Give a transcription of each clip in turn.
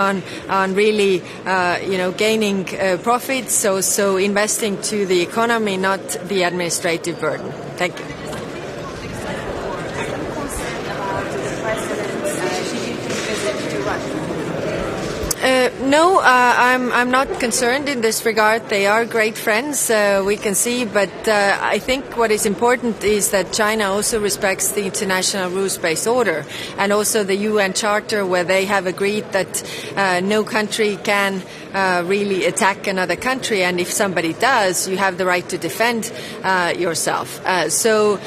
on really, gaining profits, so investing to the economy, not the administrative burden. Thank you. No, I'm not concerned in this regard. They are great friends, we can see, but I think what is important is that China also respects the international rules-based order and also the UN Charter, where they have agreed that no country can really attack another country, and if somebody does, you have the right to defend yourself. So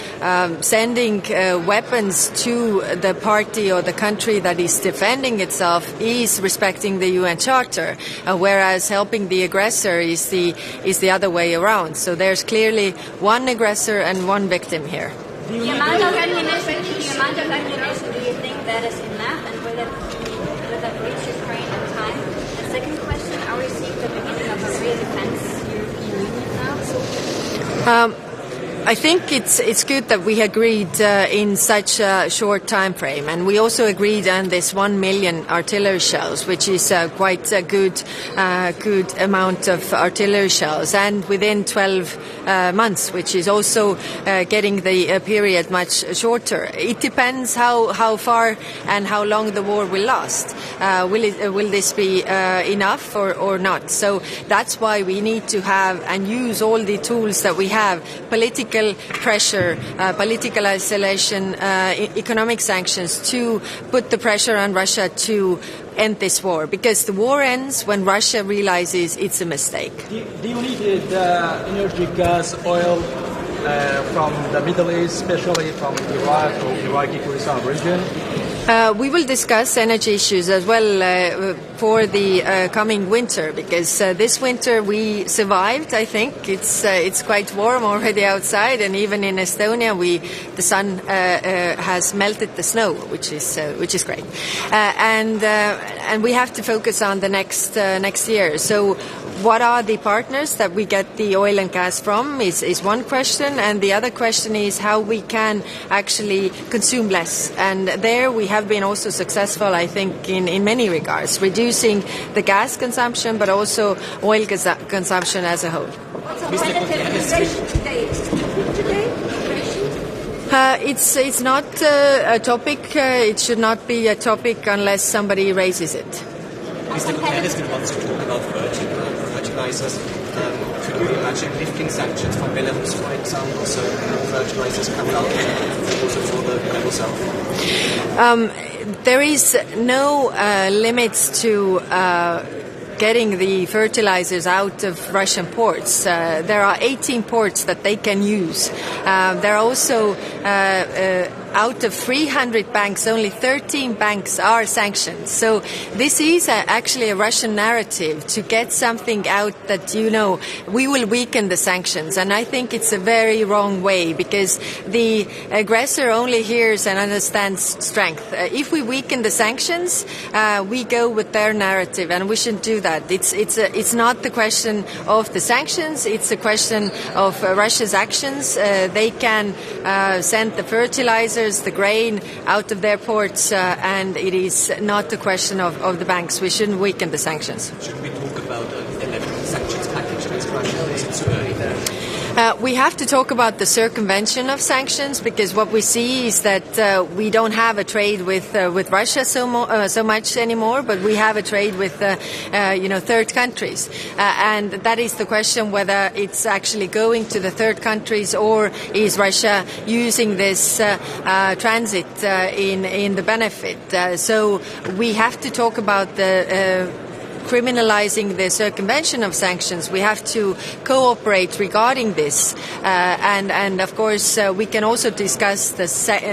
sending weapons to the party or the country that is defending itself is respecting the UN Charter, whereas helping the aggressor is the other way around. So there's clearly one aggressor and one victim here. The amount of ammunition, do you think that is enough, and will that reach Ukraine in time? And second question, are we seeing the beginning of a real defense European Union now? I think it's good that we agreed in such a short time frame, and we also agreed on this 1 million artillery shells, which is quite a good amount of artillery shells, and within 12 months, which is also getting the period much shorter. It depends how far and how long the war will last. Will this be enough or not? So that's why we need to have and use all the tools that we have: political pressure, political isolation, economic sanctions, to put the pressure on Russia to end this war, because the war ends when Russia realizes it's a mistake. Do you need energy, gas, oil from the Middle East, especially from Iraq or Iraqi Kurdistan region? We will discuss energy issues as well for the coming winter, because this winter we survived. I think it's quite warm already outside, and even in Estonia the sun has melted the snow, which is great. And we have to focus on the next year. So what are the partners that we get the oil and gas from is one question, and the other question is how we can actually consume less. And there we have been also successful, I think, in many regards, reducing the gas consumption, but also oil consumption as a whole. It's not a topic. It should not be a topic unless somebody raises it. Mr. Guterres wants to talk about fertilizers. Could you imagine lifting sanctions from Belarus, for example, so fertilizers come out also for the global south? There is no limits to getting the fertilizers out of Russian ports. There are 18 ports that they can use. There are also out of 300 banks, only 13 banks are sanctioned. So this is actually a Russian narrative to get something out that, we will weaken the sanctions. And I think it's a very wrong way, because the aggressor only hears and understands strength. If we weaken the sanctions, we go with their narrative, and we shouldn't do that. It's not the question of the sanctions, it's a question of Russia's actions. They can send the fertilizers, the grain out of their ports, and it is not a question of the banks. We shouldn't weaken the sanctions. Should we talk about an 11th sanctions package against Russia, or is it too early there? We have to talk about the circumvention of sanctions, because what we see is that we don't have a trade with Russia so much anymore, but we have a trade with third countries, and that is the question, whether it's actually going to the third countries, or is Russia using this transit in the benefit. So we have to talk about the criminalizing the circumvention of sanctions. We have to cooperate regarding this, and of course we can also discuss the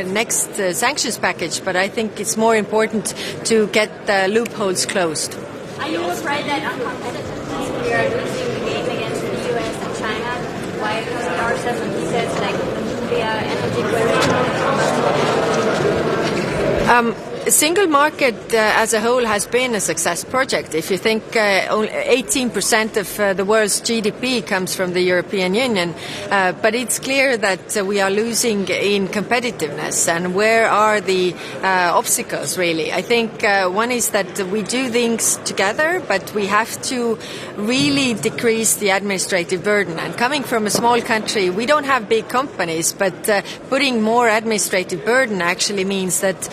next sanctions package, but I think it's more important to get the loopholes closed. Are you afraid that on competitiveness we are losing the game against the US and China? Why? Because there are certain pieces like the nuclear energy. single market as a whole has been a success project. If you think only 18% of the world's GDP comes from the European Union, but it's clear that we are losing in competitiveness. And where are the obstacles, really? I think one is that we do things together, but we have to really decrease the administrative burden. And coming from a small country, we don't have big companies, but putting more administrative burden actually means that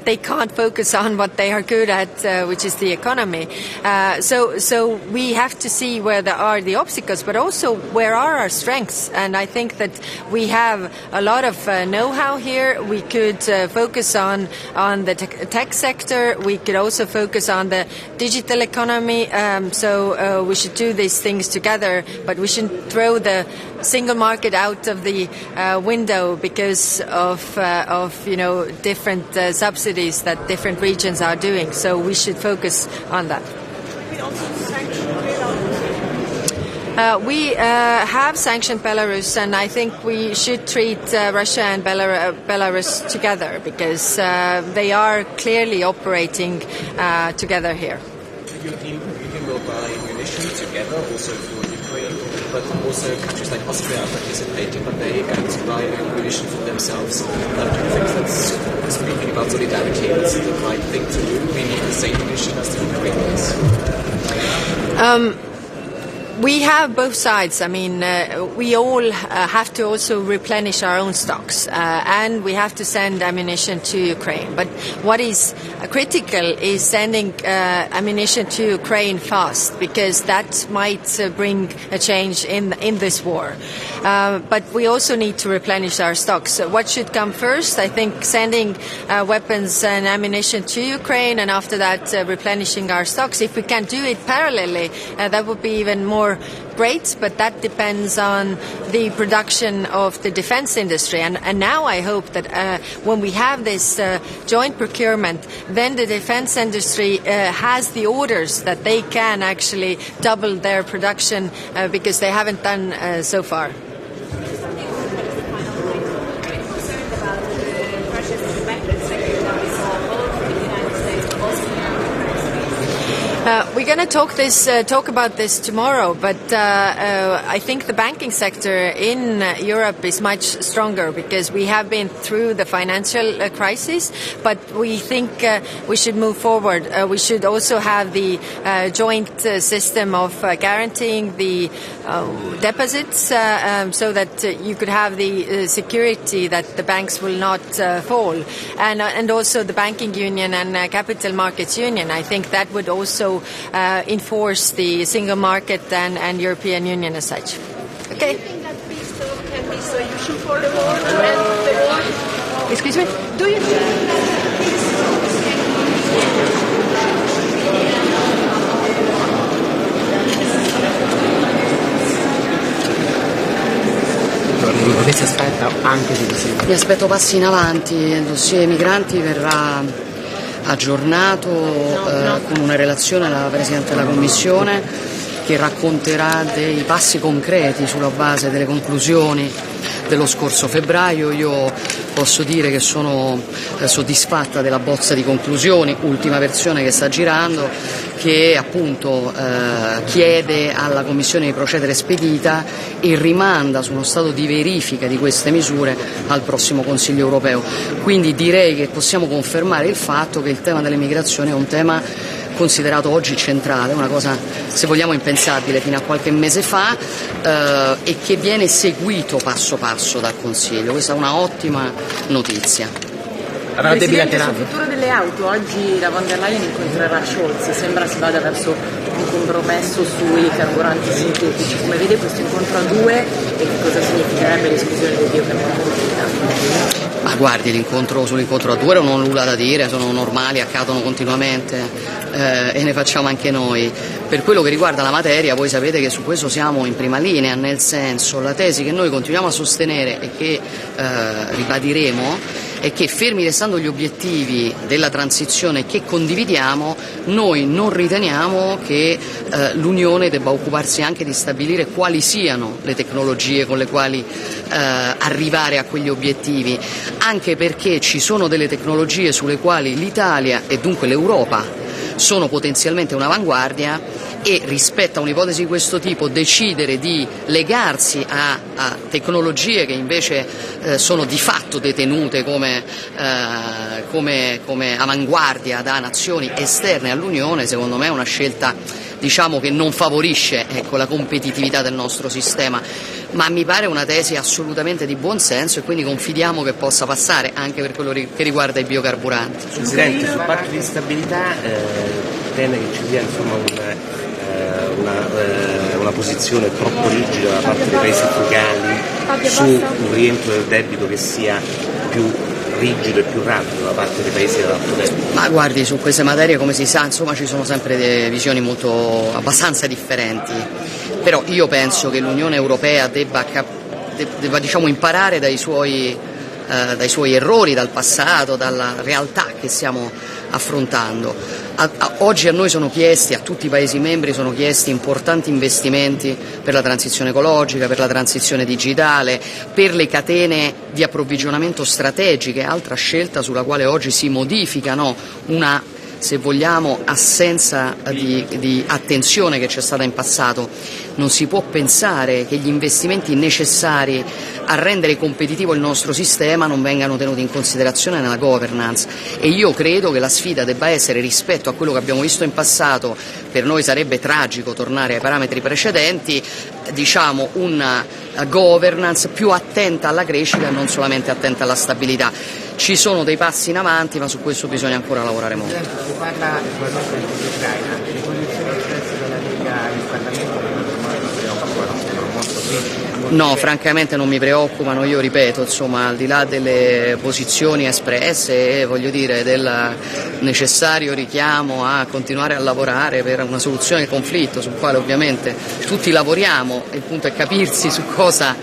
they can't focus on what they are good at, which is the economy. So we have to see where there are the obstacles, but also where are our strengths. And I think that we have a lot of know-how here. We could focus on the tech sector. We could also focus on the digital economy. So we should do these things together, but we shouldn't throw the single market out of the window because of different subsidies that different regions are doing. So we should focus on that. We have sanctioned Belarus, and I think we should treat Russia and Belarus together because they are clearly operating together here. The European Union will buy munitions together also for Ukraine, but also countries like Austria are participating, but they are going to buy munitions for themselves. Do you think that's speaking about solidarity, that's the right thing to do? We need the same munition as the Ukrainians. We have both sides. I mean, we all have to also replenish our own stocks, and we have to send ammunition to Ukraine. But what is critical is sending ammunition to Ukraine fast, because that might bring a change in this war. But we also need to replenish our stocks. So what should come first? I think sending weapons and ammunition to Ukraine, and after that replenishing our stocks. If we can do it parallelly, that would be even more great, but that depends on the production of the defense industry. And now I hope that when we have this joint procurement, then the defense industry has the orders that they can actually double their production because they haven't done so far. We're going to talk about this tomorrow, but I think the banking sector in Europe is much stronger because we have been through the financial crisis, but we think we should move forward. We should also have the joint system of guaranteeing the deposits so that you could have the security that the banks will not fall, and also the banking union and capital markets union. I think that would also enforce the single market and European Union as such. Okay. Do you think that peace talk can be solution for the war to end the war? Excuse me? Do you think that peace talk Che si aspetta anche di così? Mi aspetto passi in avanti, il dossier migranti verrà aggiornato con una relazione alla Presidente della Commissione che racconterà dei passi concreti sulla base delle conclusioni dello scorso febbraio. Io posso dire che sono soddisfatta della bozza di conclusioni, ultima versione che sta girando, che appunto chiede alla Commissione di procedere spedita e rimanda su uno stato di verifica di queste misure al prossimo Consiglio europeo. Quindi direi che possiamo confermare il fatto che il tema delle migrazioni è un tema considerato oggi centrale, una cosa se vogliamo impensabile fino a qualche mese fa, e che viene seguito passo passo dal Consiglio. Questa è una ottima notizia. Presidente, sul futuro delle auto, oggi la von der Leyen incontrerà Scholz, sembra si vada verso un compromesso sui carburanti sintetici. Come vede questo incontro a due e che cosa significherebbe l'esclusione del biocarburante? Ma guardi, sull'incontro a due non ho nulla da dire, sono normali, accadono continuamente e ne facciamo anche noi. Per quello che riguarda la materia, voi sapete che su questo siamo in prima linea, nel senso, la tesi che noi continuiamo a sostenere e che ribadiremo è che, fermi restando gli obiettivi della transizione che condividiamo, noi non riteniamo che l'Unione debba occuparsi anche di stabilire quali siano le tecnologie con le quali arrivare a quegli obiettivi, anche perché ci sono delle tecnologie sulle quali l'Italia e dunque l'Europa sono potenzialmente un'avanguardia, e rispetto a un'ipotesi di questo tipo decidere di legarsi a tecnologie che invece sono di fatto detenute come avanguardia da nazioni esterne all'Unione, secondo me è una scelta, diciamo, che non favorisce, ecco, la competitività del nostro sistema, ma mi pare una tesi assolutamente di buon senso, e quindi confidiamo che possa passare anche per quello che riguarda i biocarburanti. Presidente, sul patto di stabilità teme che ci sia, insomma, una posizione troppo rigida da parte dei paesi frugali su un rientro del debito che sia più rigido e più rapido da parte dei paesi dell'alto debito. Ma guardi, su queste materie, come si sa, insomma, ci sono sempre delle visioni abbastanza differenti, però io penso che l'Unione Europea debba diciamo, imparare dai suoi errori, dal passato, dalla realtà che stiamo affrontando. Oggi a noi sono chiesti, a tutti i Paesi membri sono chiesti importanti investimenti per la transizione ecologica, per la transizione digitale, per le catene di approvvigionamento strategiche, altra scelta sulla quale oggi si modifica, una, se vogliamo, assenza di attenzione che c'è stata in passato. Non si può pensare che gli investimenti necessari a rendere competitivo il nostro sistema non vengano tenuti in considerazione nella governance, e io credo che la sfida debba essere, rispetto a quello che abbiamo visto in passato, per noi sarebbe tragico tornare ai parametri precedenti, diciamo una governance più attenta alla crescita e non solamente attenta alla stabilità. Ci sono dei passi in avanti, ma su questo bisogna ancora lavorare molto. Si parla naturalmente di Ucraina, le posizioni espresse dalla Lega in Parlamento No, francamente non mi preoccupano, io ripeto, insomma, al di là delle posizioni espresse, voglio dire, del necessario richiamo a continuare a lavorare per una soluzione del conflitto, sul quale ovviamente tutti lavoriamo, il punto è capirsi su cosa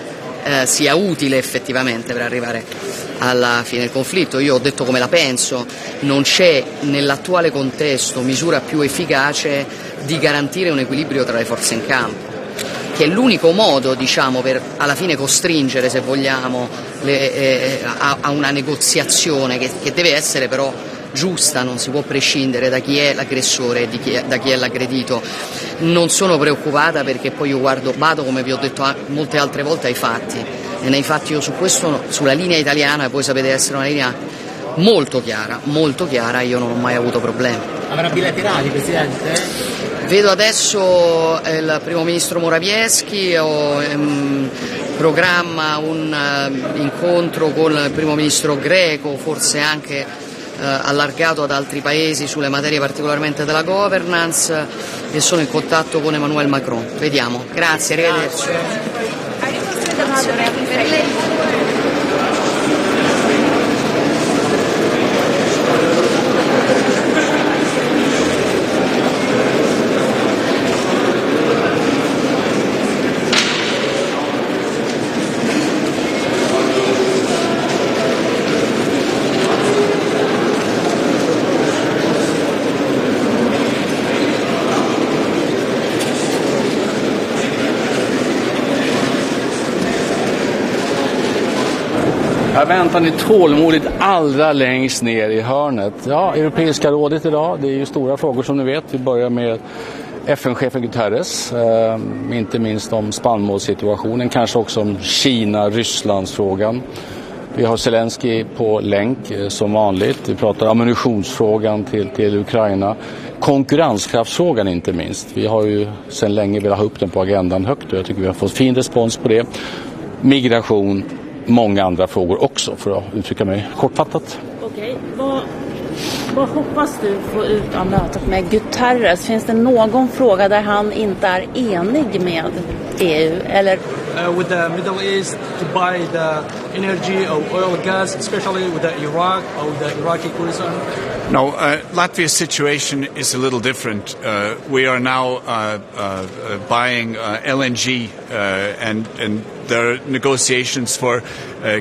sia utile effettivamente per arrivare alla fine del conflitto. Io ho detto come la penso, non c'è nell'attuale contesto misura più efficace di garantire un equilibrio tra le forze in campo, che è l'unico modo, diciamo, per alla fine costringere, se vogliamo, a una negoziazione che deve essere però giusta, non si può prescindere da chi è l'aggressore e da chi è l'aggredito. Non sono preoccupata, perché poi io vado, come vi ho detto molte altre volte, ai fatti, e nei fatti io su questo, sulla linea italiana, voi sapete essere una linea molto chiara, io non ho mai avuto problemi. Avrà bilaterali, Presidente? Vedo adesso il primo ministro Morawiecki, programma un incontro con il primo ministro greco, forse anche allargato ad altri paesi sulle materie particolarmente della governance, e sono in contatto con Emmanuel Macron. Vediamo. Grazie, arrivederci. Här väntar ni tålmodigt allra längst ner i hörnet. Ja, Europeiska rådet idag, det är ju stora frågor som ni vet. Vi börjar med FN-chefen Guterres, inte minst om spannmålssituationen, kanske också om Kina-Rysslandsfrågan. Vi har Zelensky på länk som vanligt. Vi pratar ammunitionsfrågan till Ukraina. Konkurrenskraftsfrågan inte minst. Vi har ju sedan länge velat ha upp den på agendan högt, och jag tycker vi har fått fin respons på det. Migration, många andra frågor också, för att uttrycka mig kortfattat. Okej, vad hoppas du få ut av mötet med Guterres? Finns det någon fråga där han inte är enig med EU? Eller? With the Middle East, to buy the energy or oil gas, especially with the Iraq or the Iraqi Kurdistan? No, Latvia's situation is a little different. We are now buying LNG, and there are negotiations for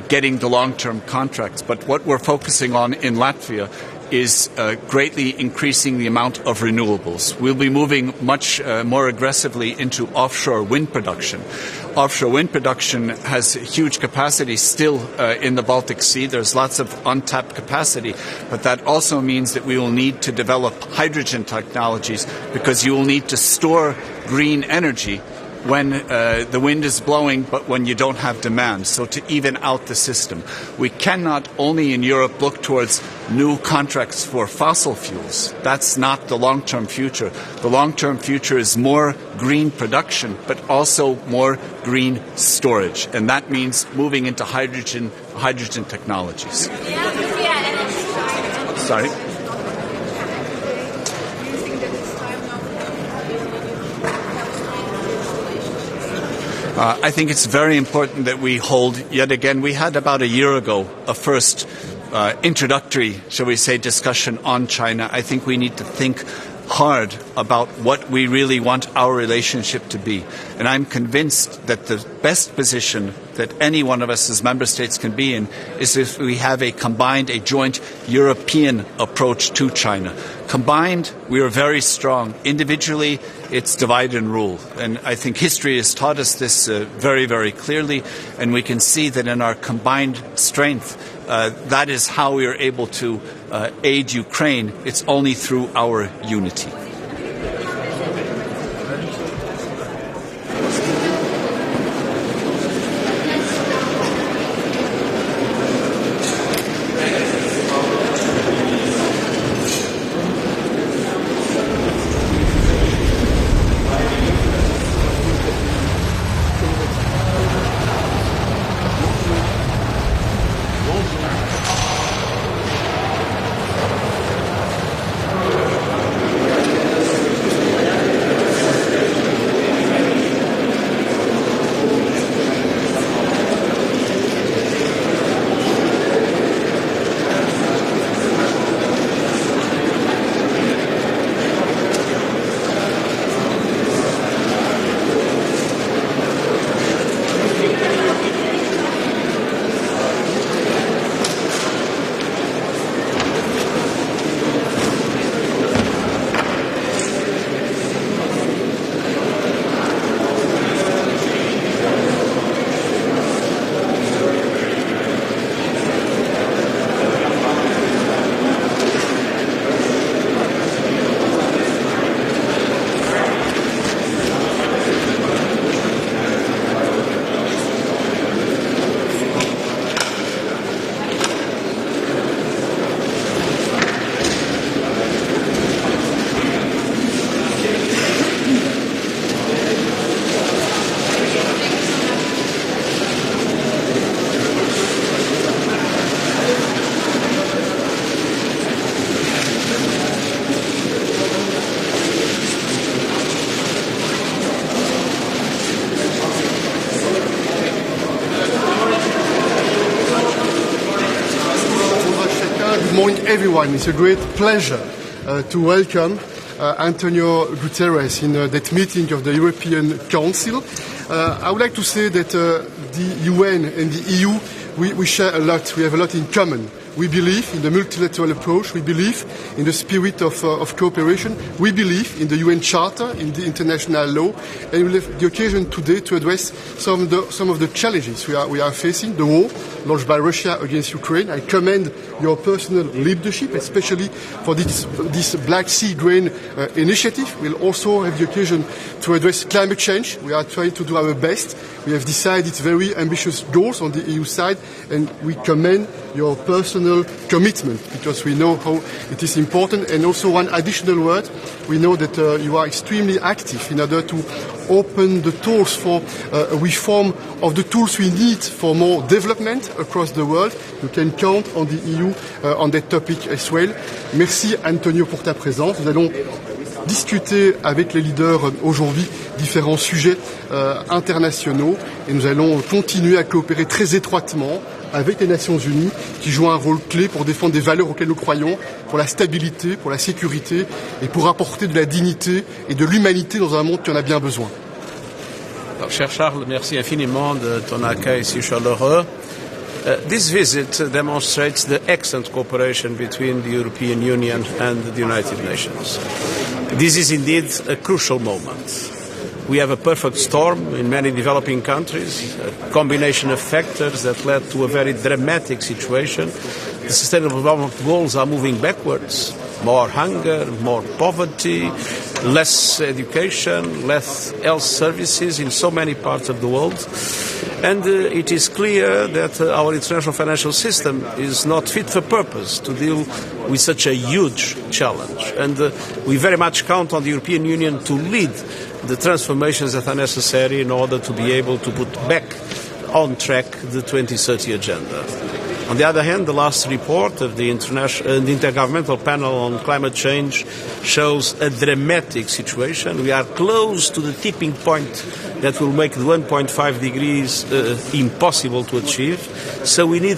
getting the long-term contracts. But what we're focusing on in Latvia is greatly increasing the amount of renewables. We'll be moving much more aggressively into offshore wind production. Offshore wind production has huge capacity still in the Baltic Sea. There's lots of untapped capacity, but that also means that we will need to develop hydrogen technologies because you will need to store green energy when the wind is blowing, but when you don't have demand, so to even out the system. We cannot only in Europe look towards new contracts for fossil fuels. That's not the long-term future. The long-term future is more green production, but also more green storage, and that means moving into hydrogen technologies. Sorry? I think it's very important that we hold, yet again, we had about a year ago a first introductory, shall we say, discussion on China. I think we need to think hard about what we really want our relationship to be. And I'm convinced that the best position that any one of us as member states can be in is if we have a joint European approach to China. Combined, we are very strong. Individually, it's divide and rule. And I think history has taught us this very, very clearly. And we can see that in our combined strength, that is how we are able to aid Ukraine. It's only through our unity. morning, everyone. It's a great pleasure to welcome Antonio Guterres in that meeting of the European Council. I would like to say that the UN and the EU, we share a lot. We have a lot in common. We believe in the multilateral approach. We believe in the spirit of cooperation. We believe in the UN Charter, in the international law, and we have the occasion today to address some of the challenges we are facing. The war launched by Russia against Ukraine. I commend your personal leadership, especially for this Black Sea grain initiative. We'll also have the occasion to address climate change. We are trying to do our best. We have decided very ambitious goals on the EU side, and we commend your personal commitment because we know how it is important. And also one additional word, we know that you are extremely active in order to open the doors for a reform of the tools we need for more development across the world. You can count on the EU on that topic as well. Merci Antonio pour ta présence. Nous allons discuter avec les leaders aujourd'hui différents sujets internationaux et nous allons continuer à coopérer très étroitement avec les Nations Unies qui jouent un rôle clé pour défendre des valeurs auxquelles nous croyons, pour la stabilité, pour la sécurité et pour apporter de la dignité et de l'humanité dans un monde qui en a bien besoin. Alors, cher Charles, merci infiniment de ton accueil si chaleureux. This visit demonstrates the excellent cooperation between the European Union and the United Nations. This is indeed a crucial moment. We have a perfect storm in many developing countries, a combination of factors that led to a very dramatic situation. The Sustainable Development Goals are moving backwards. More hunger, more poverty, less education, less health services in so many parts of the world. And it is clear that our international financial system is not fit for purpose to deal with such a huge challenge. And we very much count on the European Union to lead the transformations that are necessary in order to be able to put back on track the 2030 agenda. On the other hand, the last report of the Intergovernmental Panel on Climate Change shows a dramatic situation. We are close to the tipping point that will make the 1.5 degrees impossible to achieve. So we need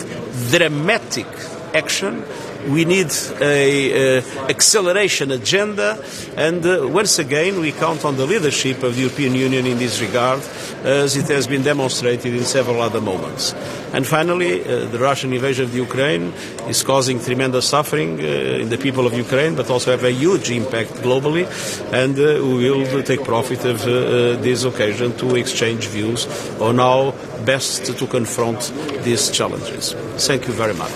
dramatic action. We need an acceleration agenda, and once again we count on the leadership of the European Union in this regard, as it has been demonstrated in several other moments. And finally, the Russian invasion of Ukraine is causing tremendous suffering in the people of Ukraine, but also have a huge impact globally, and we will take profit of this occasion to exchange views on how best to confront these challenges. Thank you very much.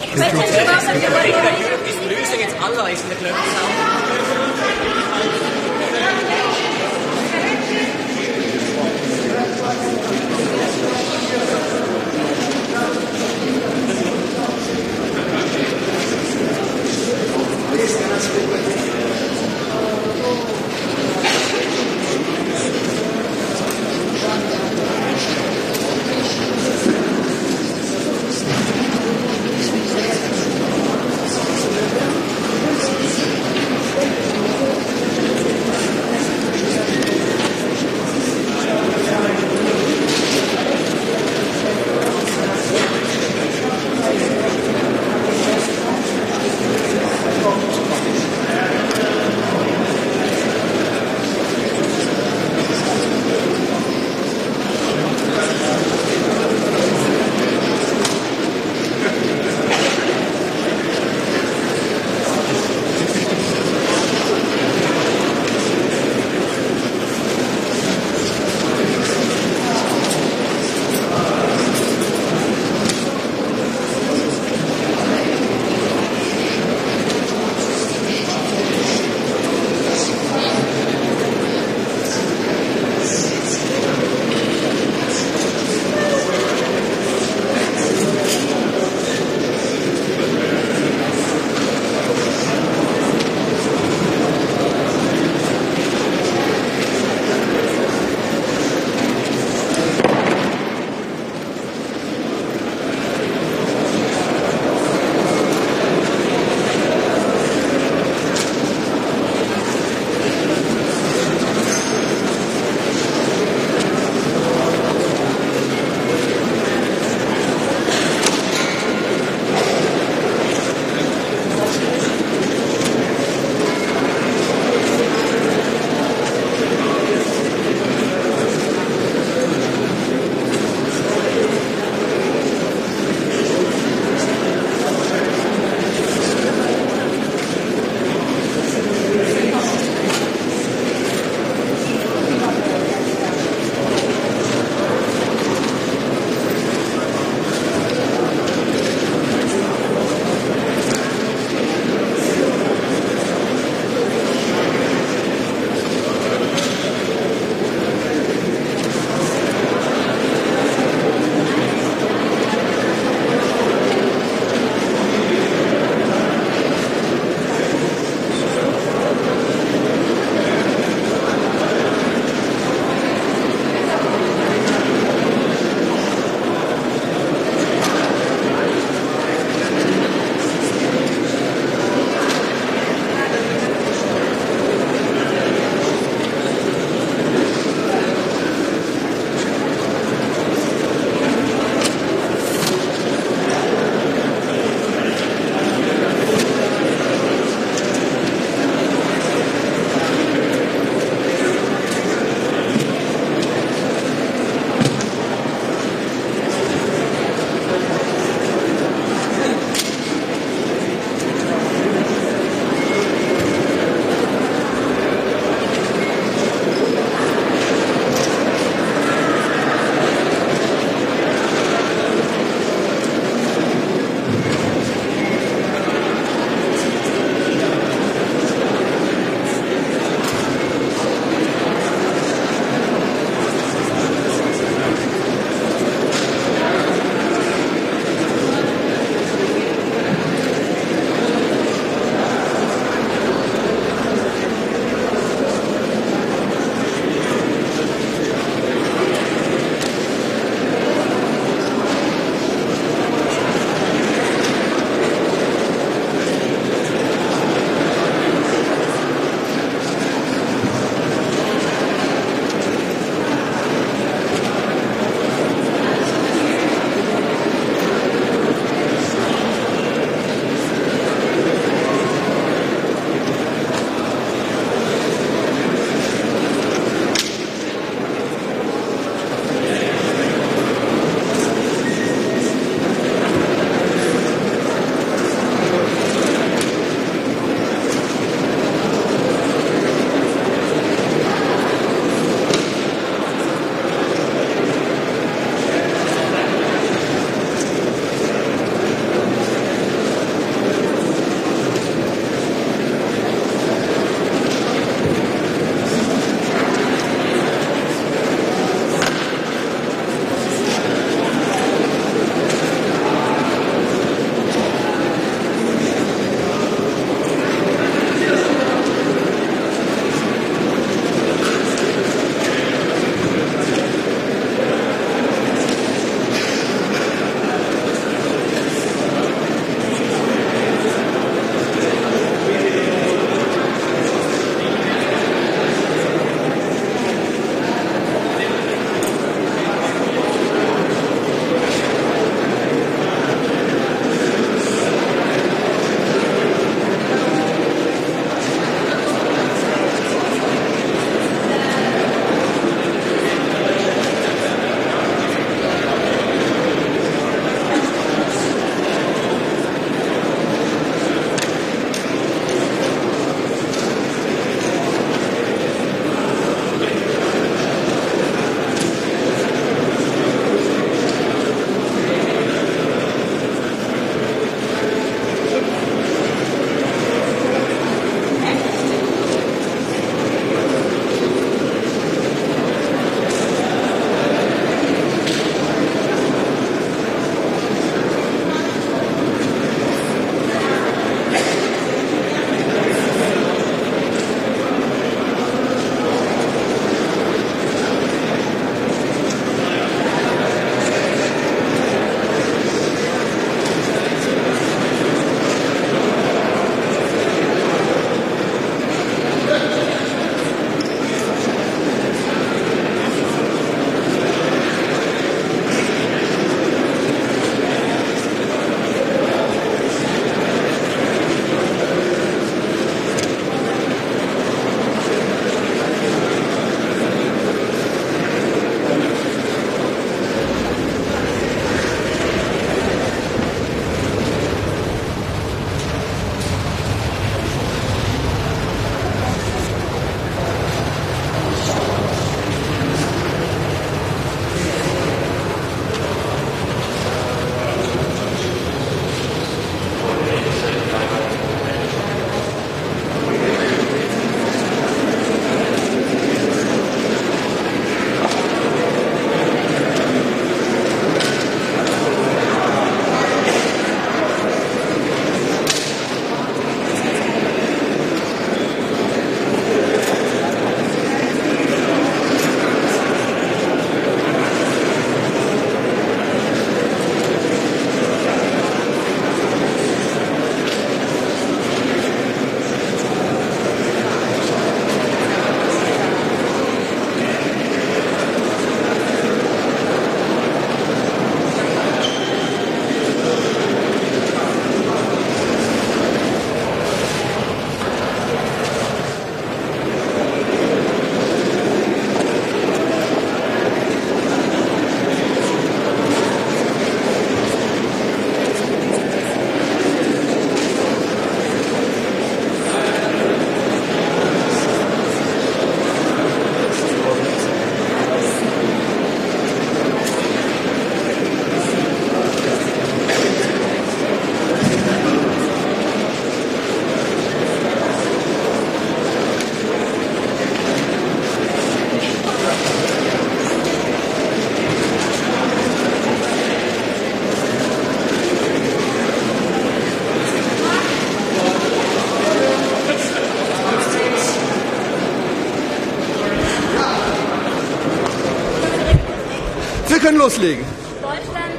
Wir können loslegen. Deutschland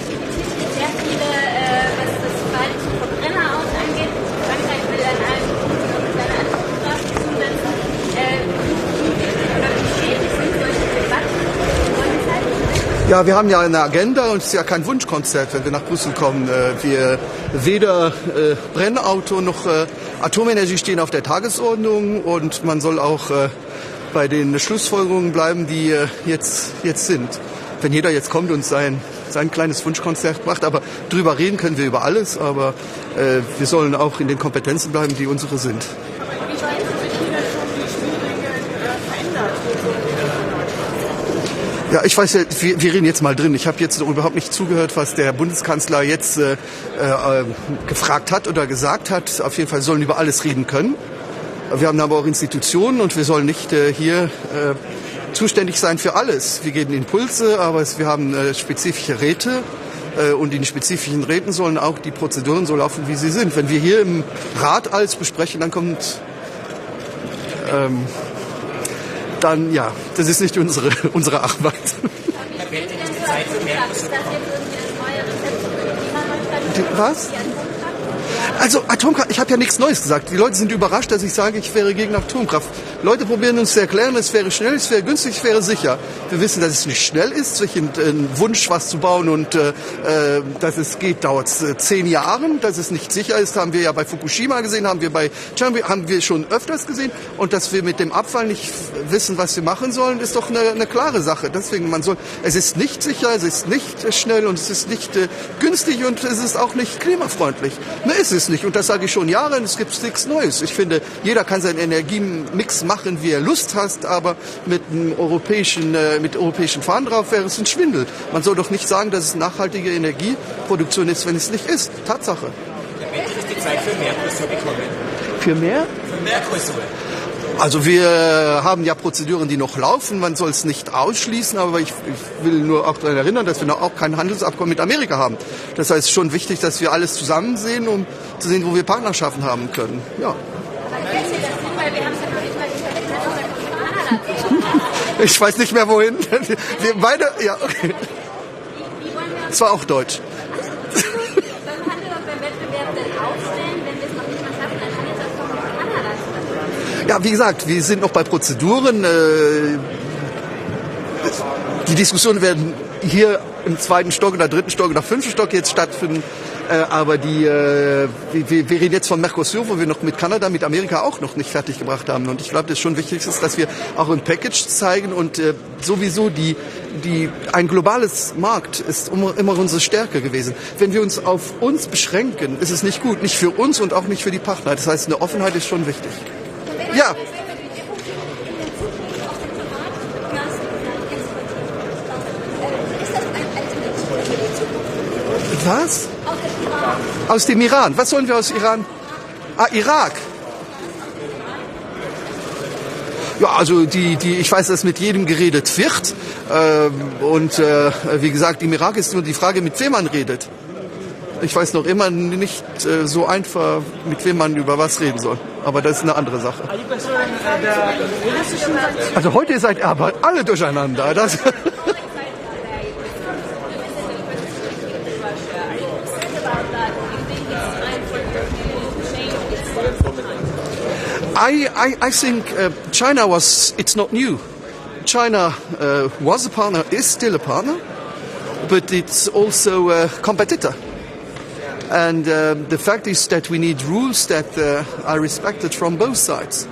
diskutiert sehr viele, was das Verhalten zum Verbrenner aus angeht. Frankreich will an allen Punkten seine Atomkraft zusetzen. Oder bestätigt sind solche Debatten? Ja, wir haben ja eine Agenda und es ist ja kein Wunschkonzert, wenn wir nach Brüssel kommen. Weder Brennauto noch Atomenergie stehen auf der Tagesordnung und man soll auch bei den Schlussfolgerungen bleiben, die jetzt sind. Wenn jeder jetzt kommt und sein kleines Wunschkonzert macht, aber drüber reden können wir über alles, aber wir sollen auch in den Kompetenzen bleiben, die unsere sind. Ja, ich weiß ja, wir reden jetzt mal drin. Ich habe jetzt noch überhaupt nicht zugehört, was der Bundeskanzler jetzt gefragt hat oder gesagt hat. Auf jeden Fall sollen über alles reden können. Wir haben aber auch Institutionen und wir sollen nicht hier zuständig sein für alles. Wir geben Impulse, aber wir haben spezifische Räte und in spezifischen Räten sollen auch die Prozeduren so laufen, wie sie sind. Wenn wir hier im Rat alles besprechen, dann kommt dann, ja, das ist nicht unsere Arbeit. Was? Also Atomkraft, ich habe ja nichts Neues gesagt. Die Leute sind überrascht, dass ich sage, ich wäre gegen Atomkraft. Leute probieren uns zu erklären, es wäre schnell, es wäre günstig, es wäre sicher. Wir wissen, dass es nicht schnell ist, sich einen Wunsch, was zu bauen und dass es geht, dauert 10 Jahre. Dass es nicht sicher ist, haben wir ja bei Fukushima gesehen, haben wir schon öfters gesehen. Und dass wir mit dem Abfall nicht wissen, was wir machen sollen, ist doch eine klare Sache. Deswegen, es ist nicht sicher, es ist nicht schnell und es ist nicht günstig und es ist auch nicht klimafreundlich. Ne, ist es nicht. Und das sage ich schon Jahre, es gibt nichts Neues. Ich finde, jeder kann seinen Energiemix machen, wie er Lust hat, aber mit europäischen Fahnen drauf wäre es ein Schwindel. Man soll doch nicht sagen, dass es nachhaltige Energieproduktion ist, wenn es nicht ist. Tatsache. Wird die Zeit für Mercosur bekommen? Für mehr? Für Mercosur. Also wir haben ja Prozeduren, die noch laufen. Man soll es nicht ausschließen, aber ich will nur auch daran erinnern, dass wir noch auch kein Handelsabkommen mit Amerika haben. Das heißt, schon wichtig, dass wir alles zusammen sehen, um zu sehen, wo wir Partnerschaften haben können. Ja. Ich weiß nicht mehr wohin. Wir beide, ja, okay. Es war auch Deutsch. Ja, wie gesagt, wir sind noch bei Prozeduren. Die Diskussionen werden hier im 2. Stock oder 3. Stock oder 5. Stock jetzt stattfinden. Aber wir reden jetzt von Mercosur, wo wir noch mit Kanada, mit Amerika auch noch nicht fertiggebracht haben. Und ich glaube, das schon wichtig ist, dass wir auch ein Package zeigen und sowieso ein globales Markt ist immer unsere Stärke gewesen. Wenn wir uns auf uns beschränken, ist es nicht gut, nicht für uns und auch nicht für die Partner. Das heißt, eine Offenheit ist schon wichtig. Ja. Was? Aus dem Iran. Was sollen wir aus Iran? Irak. Ja, also ich weiß, dass mit jedem geredet wird. Wie gesagt, im Irak ist nur die Frage, mit wem man redet. Ich weiß noch immer nicht so einfach, mit wem man über was reden soll. Aber das ist eine andere Sache. Also heute seid ihr aber alle durcheinander. I think China it's not new. China was a partner, is still a partner, but it's also a competitor. And the fact is that we need rules that are respected from both sides.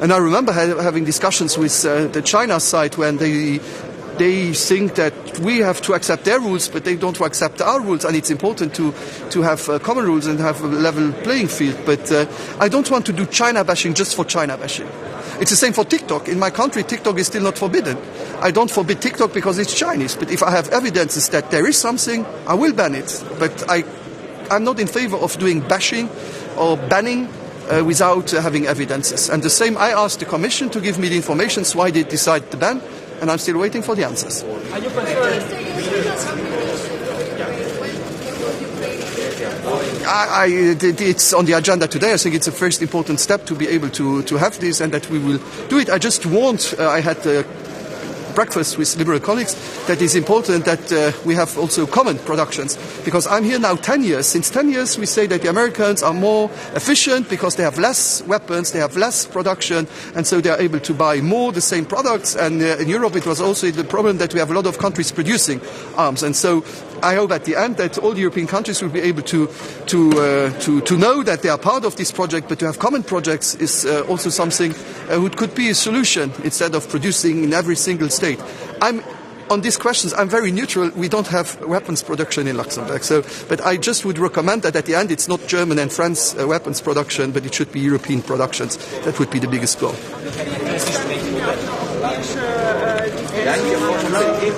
And I remember having discussions with the China side when they think that we have to accept their rules, but they don't accept our rules. And it's important to have common rules and have a level playing field. But I don't want to do China bashing just for China bashing. It's the same for TikTok. In my country, TikTok is still not forbidden. I don't forbid TikTok because it's Chinese. But if I have evidences that there is something, I will ban it. But I'm not in favor of doing bashing or banning without having evidences. And the same, I asked the Commission to give me the information why they decided to ban, and I'm still waiting for the answers. Are you concerned? It's on the agenda today. I think it's a first important step to be able to have this and that we will do it. I just warned, I had breakfast with liberal colleagues, that it's important that we have also common productions. Because I'm here now 10 years. Since 10 years we say that the Americans are more efficient because they have less weapons, they have less production, and so they are able to buy more the same products. And in Europe it was also the problem that we have a lot of countries producing arms. And so I hope at the end that all the European countries will be able to know that they are part of this project, but to have common projects is also something which could be a solution instead of producing in every single state. On these questions, I'm very neutral. We don't have weapons production in Luxembourg. But I just would recommend that at the end it's not German and French weapons production, but it should be European productions. That would be the biggest goal.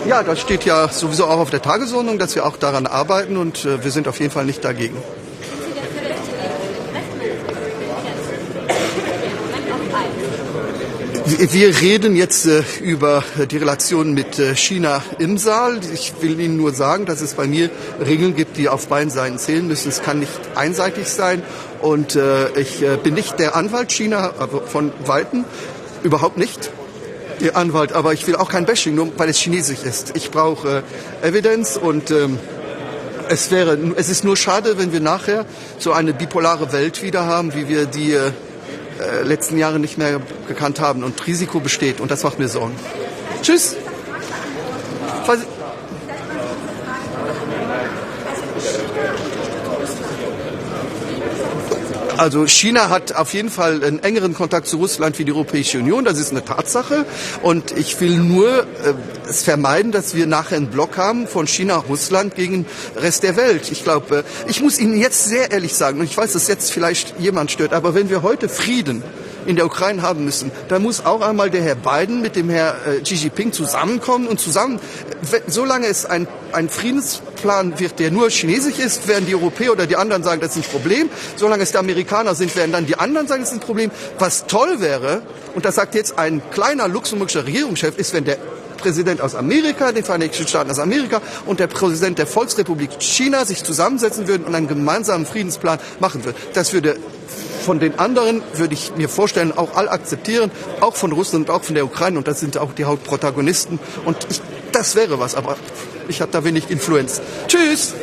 Ja, das steht ja sowieso auch auf der Tagesordnung, dass wir auch daran arbeiten und wir sind auf jeden Fall nicht dagegen. Wir reden jetzt über die Relation mit China im Saal. Ich will Ihnen nur sagen, dass es bei mir Regeln gibt, die auf beiden Seiten zählen müssen. Es kann nicht einseitig sein. Und ich bin nicht der Anwalt China, aber von Weitem überhaupt nicht Ihr Anwalt. Aber ich will auch kein Bashing, nur weil es chinesisch ist. Ich brauche Evidence und es ist nur schade, wenn wir nachher so eine bipolare Welt wieder haben, wie wir die letzten Jahre nicht mehr gekannt haben. Und Risiko besteht und das macht mir Sorgen. Tschüss! Also China hat auf jeden Fall einen engeren Kontakt zu Russland wie die Europäische Union, das ist eine Tatsache. Und ich will nur es vermeiden, dass wir nachher einen Block haben von China, Russland gegen den Rest der Welt. Ich glaube, ich muss Ihnen jetzt sehr ehrlich sagen, und ich weiß, dass jetzt vielleicht jemand stört, aber wenn wir heute Frieden in der Ukraine haben müssen, dann muss auch einmal der Herr Biden mit dem Herr Xi Jinping zusammenkommen und solange es ein Friedensplan wird, der nur chinesisch ist, werden die Europäer oder die anderen sagen, das ist ein Problem. Solange es die Amerikaner sind, werden dann die anderen sagen, das ist ein Problem. Was toll wäre, und das sagt jetzt ein kleiner luxemburgischer Regierungschef, ist, wenn der Präsident aus Amerika, den Vereinigten Staaten aus Amerika und der Präsident der Volksrepublik China sich zusammensetzen würden und einen gemeinsamen Friedensplan machen würden. Das würde von den anderen, würde ich mir vorstellen, auch alle akzeptieren, auch von Russland und auch von der Ukraine. Und das sind auch die Hauptprotagonisten. Und das wäre was, aber ich habe da wenig Influenz. Tschüss!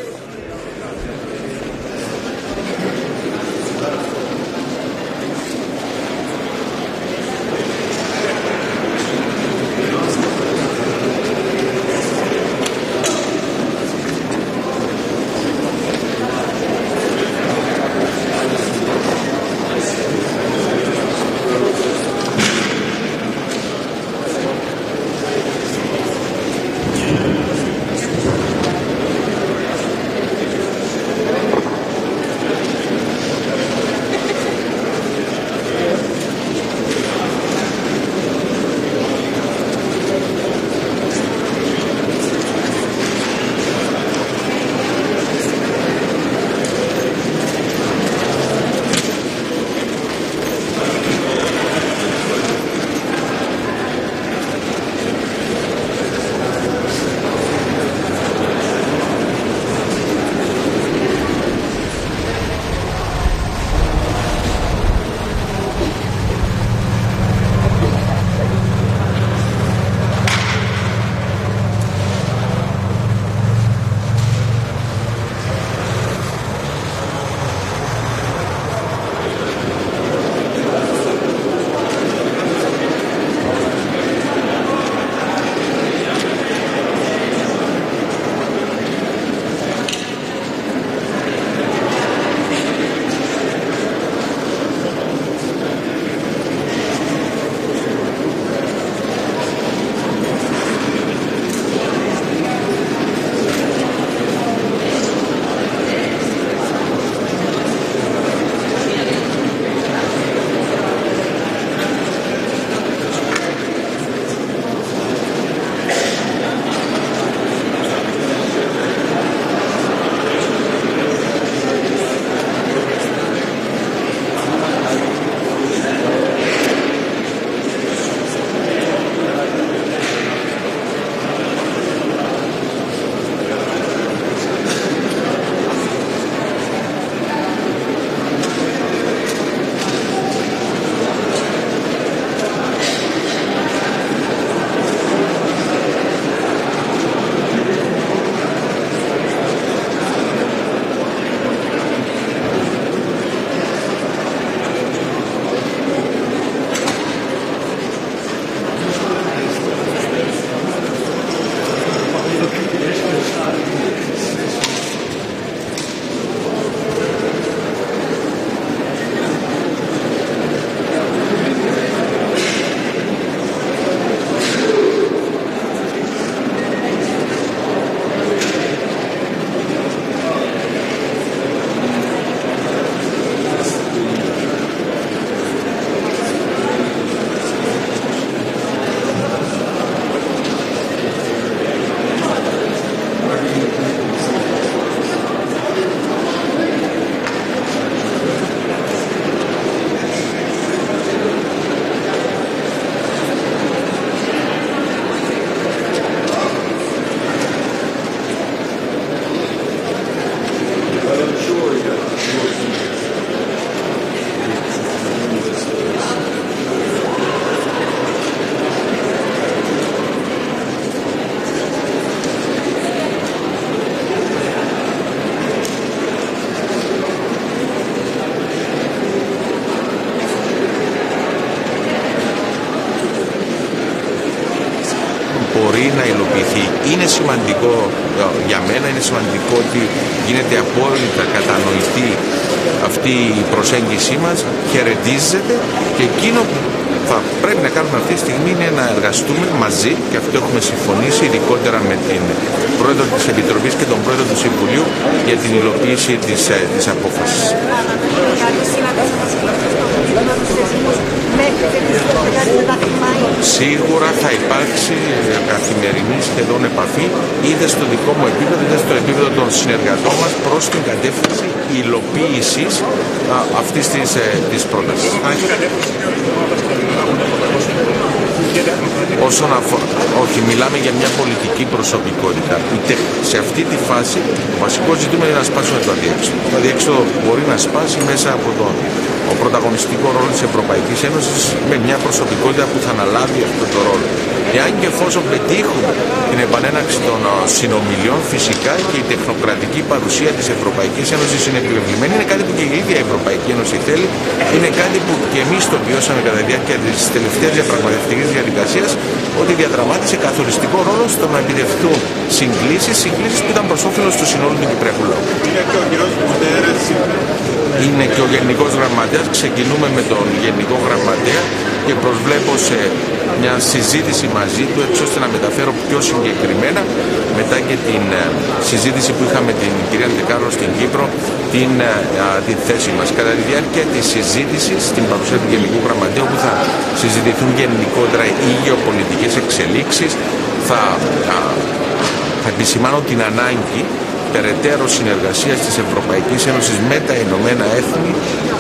μπορεί να υλοποιηθεί. Είναι σημαντικό, για μένα είναι σημαντικό ότι γίνεται απόλυτα κατανοητή αυτή η προσέγγιση μας, χαιρετίζεται, και εκείνο που θα πρέπει να κάνουμε αυτή τη στιγμή είναι να εργαστούμε μαζί, και αυτό έχουμε συμφωνήσει ειδικότερα με την Πρόεδρο της Επιτροπής και τον Πρόεδρο του Συμβουλίου, για την υλοποίηση της απόφασης. Σίγουρα θα υπάρξει καθημερινή σχεδόν επαφή, είτε στο δικό μου επίπεδο είτε στο επίπεδο των συνεργατών μας, προς την κατεύθυνση υλοποίησης αυτής της πρότασης. Όσον αφορά, όχι, μιλάμε για μια πολιτική προσωπικότητα. Σε αυτή τη φάση το βασικό ζήτημα είναι να σπάσουμε το αδιέξοδο. Το αδιέξοδο μπορεί να σπάσει μέσα από τον πρωταγωνιστικό ρόλο της Ευρωπαϊκής Ένωσης, με μια προσωπικότητα που θα αναλάβει αυτόν τον ρόλο. Εάν και εφόσον πετύχουμε την επανέναξη των συνομιλιών, φυσικά και η τεχνοκρατική παρουσία της Ευρωπαϊκής Ένωσης είναι επιβεβλημένη. Είναι κάτι που και η ίδια η Ευρωπαϊκή Ένωση θέλει. Είναι κάτι που και εμείς το βιώσαμε κατά τη διάρκεια της τελευταίας διαπραγματευτικής διαδικασίας, ότι διαδραμάτισε καθοριστικό ρόλο στο να επιτευχθούν συγκλήσεις που ήταν προς όφελος του συνόλου του Κυπριακού λαού. Είναι και ο Γενικός Γραμματέας. Ξεκινούμε με τον Γενικό Γραμματέα και προσβλέπω σε μια συζήτηση μαζί του, έτσι ώστε να μεταφέρω πιο συγκεκριμένα, μετά και την συζήτηση που είχαμε την κυρία Ντεκάρο στην Κύπρο, την θέση μας. Κατά τη διάρκεια της συζήτησης, στην παρουσία του Γενικού Γραμματέα, όπου θα συζητηθούν γενικότερα οι γεωπολιτικές εξελίξεις, θα επισημάνω την ανάγκη περαιτέρω συνεργασίας της Ευρωπαϊκής Ένωσης με τα Ηνωμένα Έθνη,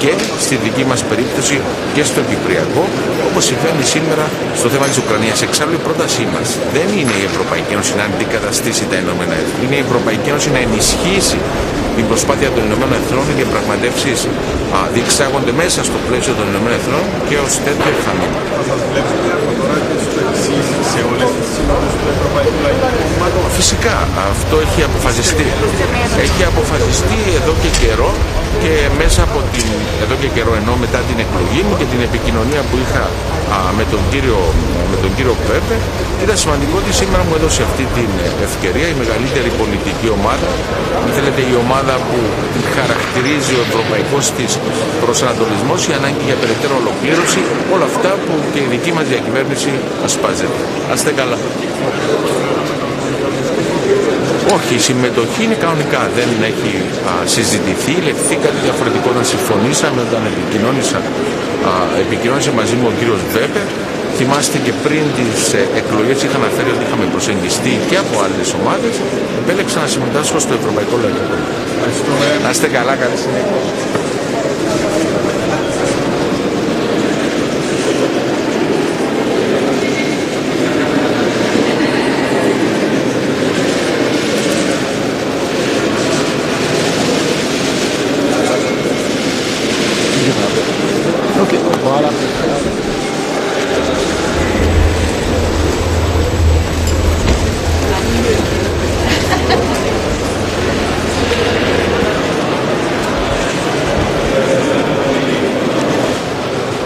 και στη δική μας περίπτωση και στο Κυπριακό, όπως συμβαίνει σήμερα στο θέμα της Ουκρανίας. Εξάλλου η πρότασή μας δεν είναι η Ευρωπαϊκή Ένωση να αντικαταστήσει τα Ηνωμένα Έθνη. Είναι η Ευρωπαϊκή Ένωση να ενισχύσει την προσπάθεια των Ηνωμένων Εθνών. Οι διαπραγματεύσεις διεξάγονται μέσα στο πλαίσιο των Ηνωμένων Εθνών και ως τέτοιο θα μείνει. Φυσικά αυτό έχει αποφασιστεί. Έχει αποφασιστεί εδώ και καιρό, και μέσα από εδώ και καιρό, ενώ μετά την εκλογή μου και την επικοινωνία που είχα με τον κύριο Πέπε, ήταν σημαντικό ότι σήμερα μου έδωσε αυτή την ευκαιρία η μεγαλύτερη πολιτική ομάδα, αν θέλετε η ομάδα που χαρακτηρίζει ο ευρωπαϊκός της προσανατολισμός, η ανάγκη για περαιτέρω ολοκλήρωση, όλα αυτά που και η δική μας διακυβέρνηση ασπάζεται. Άστε καλά. Όχι, η συμμετοχή είναι κανονικά, δεν έχει συζητηθεί, λεχθεί κάτι διαφορετικό όταν συμφωνήσαμε, όταν επικοινώνησε μαζί μου ο κύριος Βέπερ. Θυμάστε και πριν τις εκλογές είχα αναφέρει ότι είχαμε προσεγγιστεί και από άλλες ομάδες. Επέλεξα να συμμετάσχω στο Ευρωπαϊκό Λαϊκό Κόμμα. Να είστε καλά, καλή συνέχεια.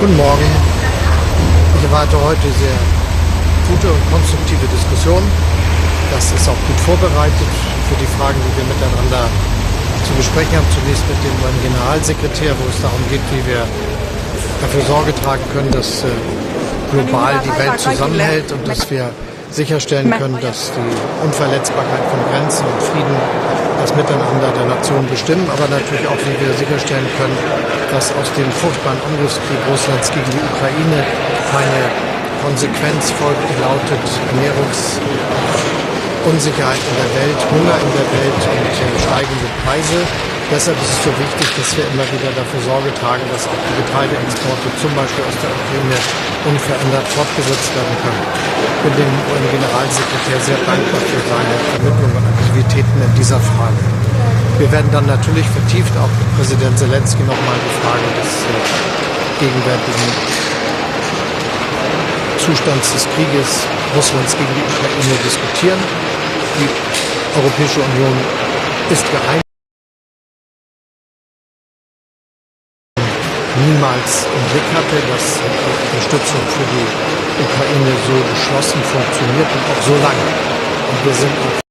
Guten Morgen. Ich erwarte heute sehr gute und konstruktive Diskussionen. Das ist auch gut vorbereitet für die Fragen, die wir miteinander zu besprechen haben. Zunächst mit dem Generalsekretär, wo es darum geht, wie wir dafür Sorge tragen können, dass global die Welt zusammenhält und dass wir sicherstellen können, dass die Unverletzbarkeit von Grenzen und Frieden das Miteinander der Nationen bestimmen, aber natürlich auch, wie wir sicherstellen können, dass aus dem furchtbaren Angriffskrieg Russlands gegen die Ukraine keine Konsequenz folgt, die lautet Ernährungsunsicherheit in der Welt, Hunger in der Welt und steigende Preise. Deshalb ist es so wichtig, dass wir immer wieder dafür Sorge tragen, dass auch die Getreideexporte zum Beispiel aus der Ukraine unverändert fortgesetzt werden können. Ich bin dem Generalsekretär sehr dankbar für seine Vermittlung und Aktivitäten in dieser Frage. Wir werden dann natürlich vertieft auch mit Präsident Zelensky nochmal die Frage des gegenwärtigen Zustands des Krieges Russlands gegen die Ukraine diskutieren. Die Europäische Union ist geeint. Niemals im Blick hatte, dass die Unterstützung für die Ukraine so geschlossen funktioniert und auch so lange. Und wir sind auch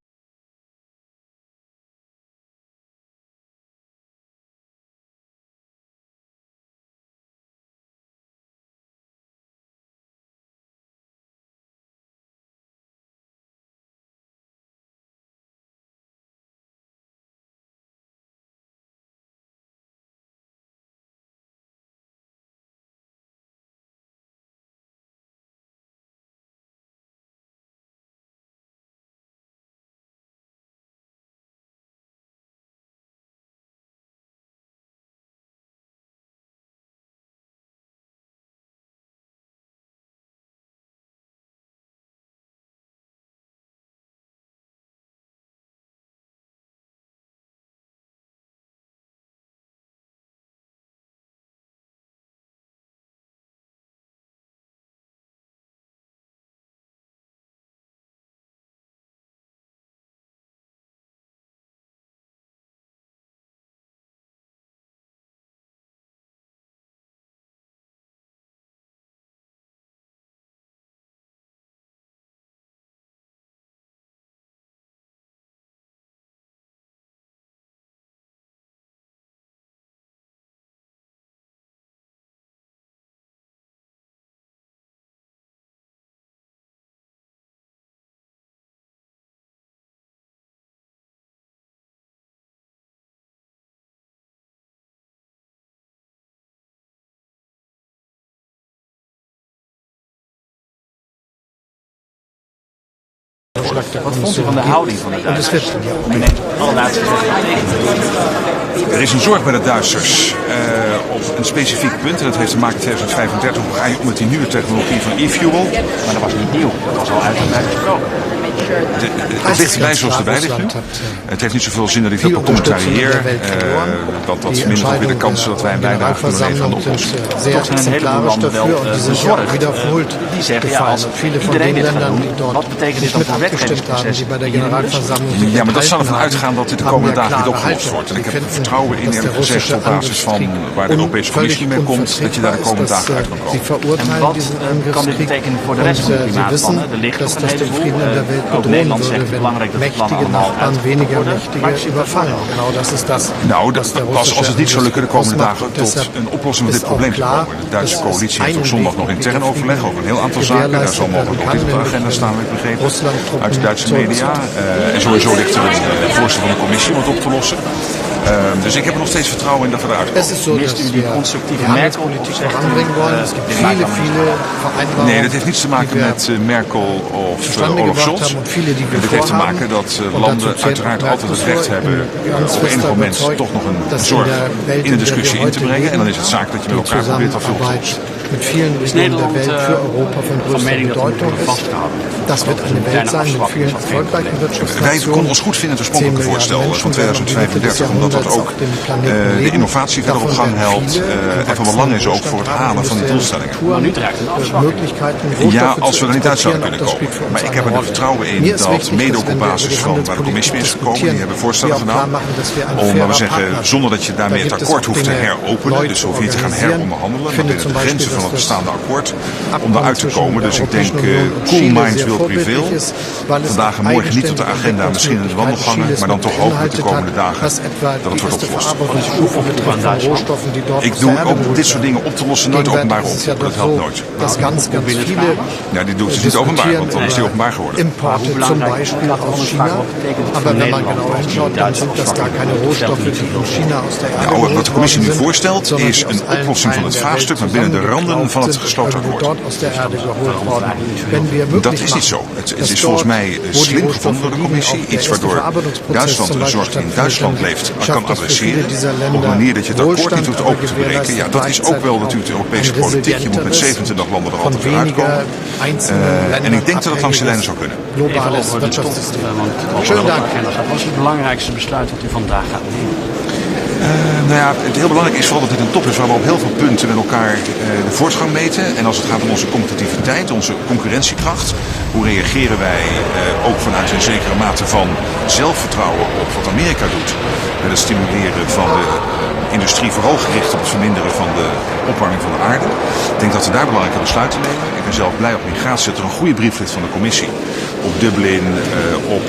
Wat vond u van de houding van de Duitsers? U neemt allerlaatste Er is een zorg bij de Duitsers op een specifiek punt. En dat heeft te maken met 2035 met die nieuwe technologie van e-fuel. Maar dat was niet nieuw, dat was al uitgebreid besproken. Het ligt erbij zoals het erbij ligt nu. Het heeft niet zoveel zin dat ik dat becommentarieer. Dat mindert weer de kans dat wij een bijdrage kunnen leveren aan de oplossing. Toch zijn een heleboel landen wel bezorgd. Die zeggen, ja, als iedereen dit gaat doen, wat betekent dit dan voor wetgevingsproces? Ja, maar dat zal ervan uitgaan dat dit de komende dagen niet opgelost wordt. En ik heb er vertrouwen in, eerlijk gezegd, op basis van waar de Europese Commissie mee komt, dat je daar de komende dagen uit kan komen. En wat kan dit betekenen voor de rest van de klimaatplannen? Er ligt nog een heleboel. Ook Nederland zegt het is belangrijk dat de plannen allemaal uitgevoerd worden. Nou, als het niet zou lukken de komende dagen tot een oplossing van dit probleem te komen. De Duitse coalitie heeft op zondag nog intern overleg over een heel aantal zaken. Daar zal mogelijk ook dit op de agenda staan, heb ik begrepen, uit de Duitse media. En sowieso ligt er een voorstel van de commissie om het op te lossen. Dus ik heb er nog steeds vertrouwen in dat we eruit komen. Mist u die constructieve Merkel? Nee, dat heeft niets te maken met Merkel of Olaf Scholz. Dit heeft te maken dat landen uiteraard altijd het recht hebben op enig moment toch nog een zorg in de discussie in te brengen. En dan is het zaak dat je met elkaar probeert dat veel te lossen. Is Nederland van mening dat we worden vastgehouden? Dat wird eine Welt sein mit vielen erfolgreichen Wirtschaftsnationen. Wij konden ons goed vinden het oorspronkelijke voorstel van 2035, omdat dat ook de innovatie verder op gang helpt en van belang is ook voor het halen van die doelstellingen. Maar nu dreigt een afslag. Ja, als we er niet uit zouden kunnen komen. Maar ik heb er vertrouwen in dat mede ook op basis van waar de commissie mee is gekomen, die hebben voorstellen gedaan, om, laten we zeggen, zonder dat je daarmee het akkoord hoeft te heropenen, dus hoef je niet te gaan heronderhandelen, maar binnen de grenzen van het bestaande akkoord, om daaruit te komen. Dus ik denk, cool minds will prevail. Vandaag en morgen niet op de agenda, misschien in de wandelgangen, maar dan toch hopelijk de komende dagen dat het wordt opgelost. Ik doe ook dit soort dingen op te lossen nooit openbaar op. Dat helpt nooit. Ja, die doet ze niet openbaar, want dan is die openbaar geworden. Importe zum Beispiel aus China, aber wenn man genau hinschaut, dann sind das gar keine Rohstoffe, die von China aus der Erde Ja, wat de commissie nu voorstelt is een oplossing van het vraagstuk, maar binnen de randen van het gesloten akkoord. Dat is niet zo. Het is volgens mij slim gevonden door de commissie. Iets waardoor Duitsland de zorg die in Duitsland leeft kan adresseren. Op een manier dat je het akkoord niet hoeft open te breken. Ja, dat is ook wel natuurlijk de Europese politiek. Je moet met 27 landen er altijd weer uitkomen. En ik denk dat het langs de lijnen zou kunnen. Even over de top, want wat is het belangrijkste besluit dat u vandaag gaat nemen? Nou ja, het heel belangrijk is vooral dat dit een top is waar we op heel veel punten met elkaar de voortgang meten. En als het gaat om onze competitiviteit, onze concurrentiekracht, hoe reageren wij ook vanuit een zekere mate van zelfvertrouwen op wat Amerika doet. Met het stimuleren van de industrie, vooral gericht op het verminderen van de opwarming van de aarde. Ik denk dat we daar belangrijke besluiten nemen. Ik ben zelf blij op migratie dat er een goede brief ligt van de commissie. Op Dublin, op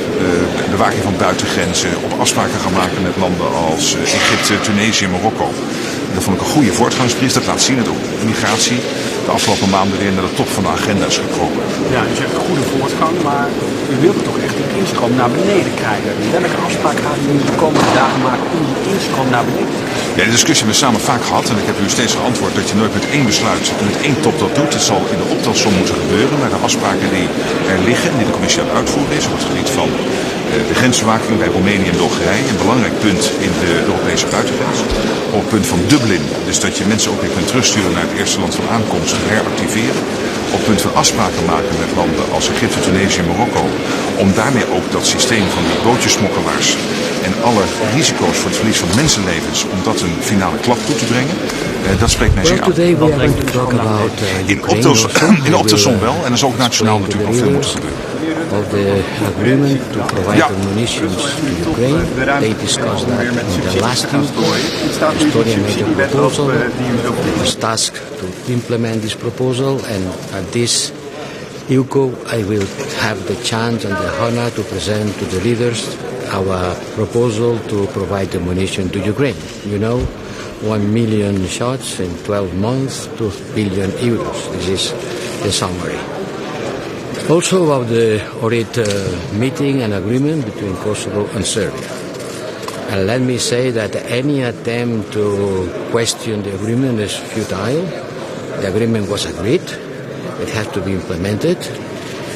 bewaking van buitengrenzen, op afspraken gaan maken met landen als Egypte, Tunesië en Marokko. Dat vond ik een goede voortgangsbrief. Dat laat zien dat ook migratie de afgelopen maanden weer naar de top van de agenda is gekomen. Ja, u zegt een goede voortgang, maar u wilt toch echt die instroom naar beneden krijgen. Welke afspraak gaat u de komende dagen maken om die instroom naar beneden te krijgen? Ja, de discussie hebben we samen vaak gehad en ik heb u steeds geantwoord dat je nooit met één besluit en met één top dat doet. Het zal in de optelsom moeten gebeuren met de afspraken die er liggen en die de commissie aan het uitvoeren is op het gebied van de grensbewaking bij Roemenië en Bulgarije. Een belangrijk punt in de Europese buitengrens. Op het punt van Dublin, dus dat je mensen ook weer kunt terugsturen naar het eerste land van aankomst en heractiveren. Op het punt van afspraken maken met landen als Egypte, Tunesië en Marokko. Om daarmee ook dat systeem van die bootjesmokkelaars en alle risico's voor het verlies van mensenlevens, om dat een finale klap toe te brengen. Dat spreekt mij zeer aan. In optelsom wel en er is ook nationaal natuurlijk nog veel moeten gebeuren. Of the agreement to provide munitions to Ukraine. They discussed that in the last EUCO. Estonia made a proposal. I was tasked to implement this proposal, and at this EUCO I will have the chance and the honor to present to the leaders our proposal to provide the munition to Ukraine. You know, 1 million shots in 12 months, 2 billion euros. This is the summary. Also about the Ohrid meeting and agreement between Kosovo and Serbia. And let me say that any attempt to question the agreement is futile. The agreement was agreed. It has to be implemented.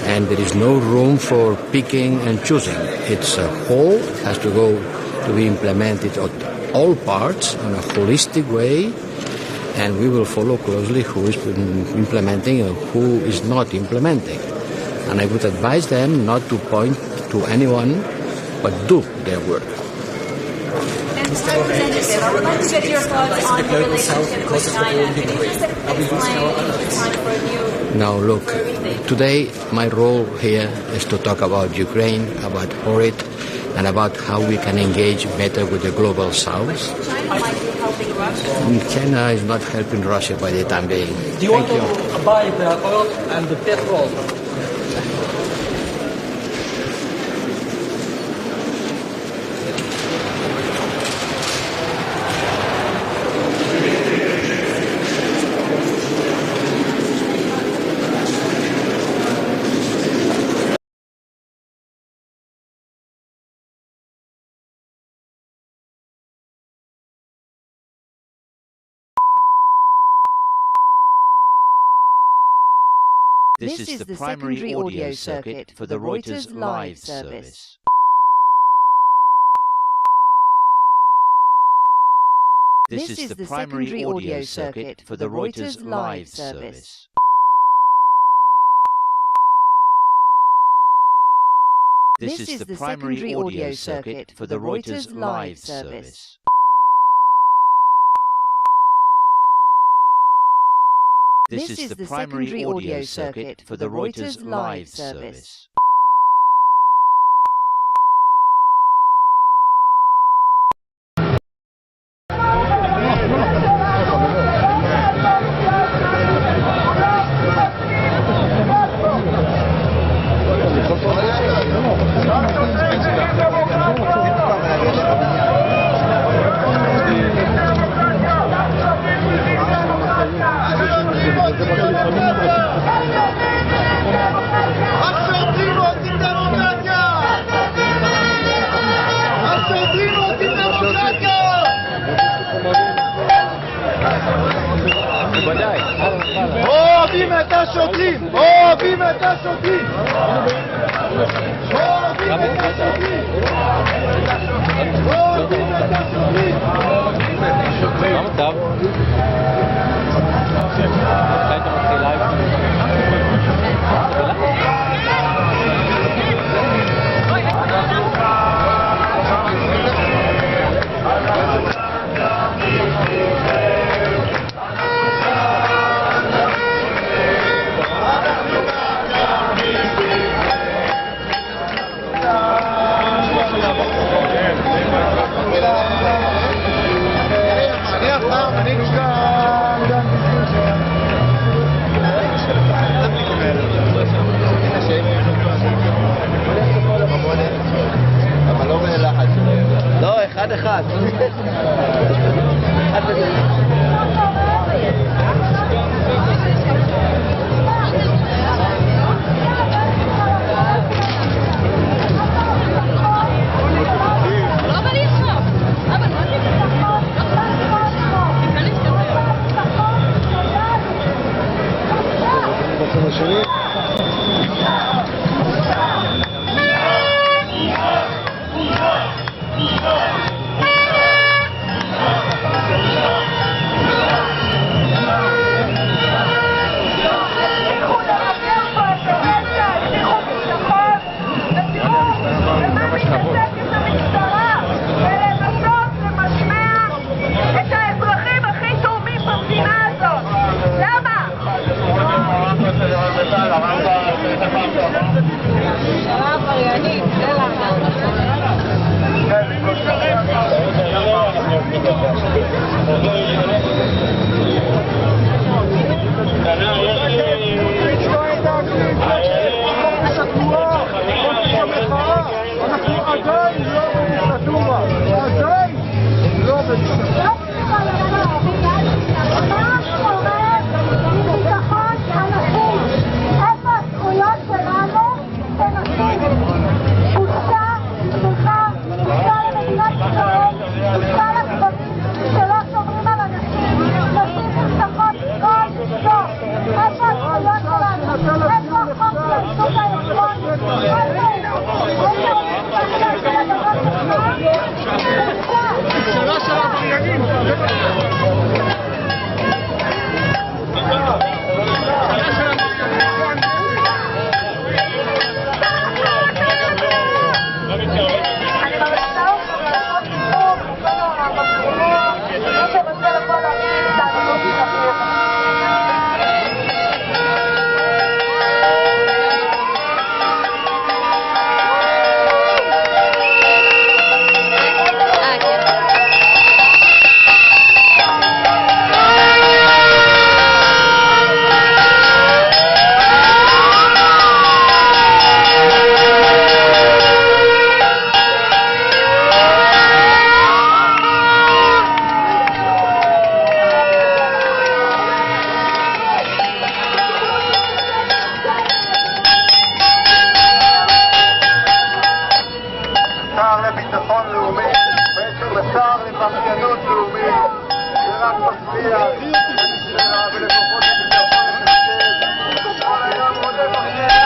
And there is no room for picking and choosing. It's a whole. It has to go to be implemented at all parts in a holistic way. And we will follow closely who is implementing and who is not implementing. And I would advise them not to point to anyone, but do their work. Mr. Representative, I would like to get your thoughts on the relationship with China. Can you just explain if it's time for a new... Now look, today my role here is to talk about Ukraine, about Ohrid, and about how we can engage better with the global south. China might be helping Russia. China is not helping Russia by the time being. Do you want to buy the oil and the petrol? This is the primary audio circuit for the Reuters Live service. This is the primary audio circuit for the Reuters Live service. This is the primary audio circuit for the Reuters Live service. This is the primary audio circuit for the Reuters Live service. Accepting ביטחון לאומי בעצם לשר לבכיינות לאומית שרק מצביע למשטרה ולכוחות הביטחון לתפקד כל היום רודף אחריהם.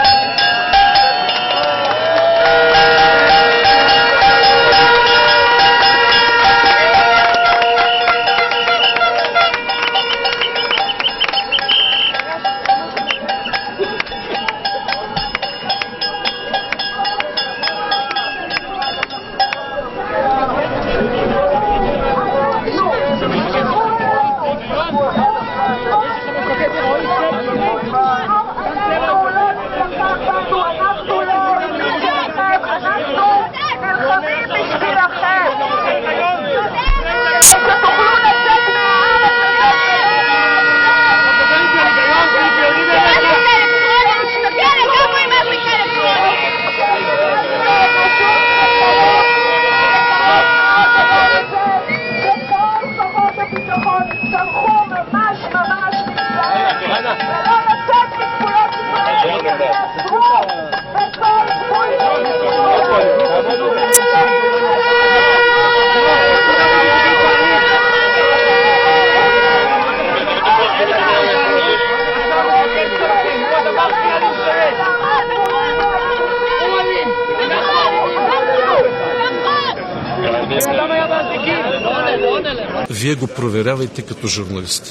Вие го проверявайте като журналисти.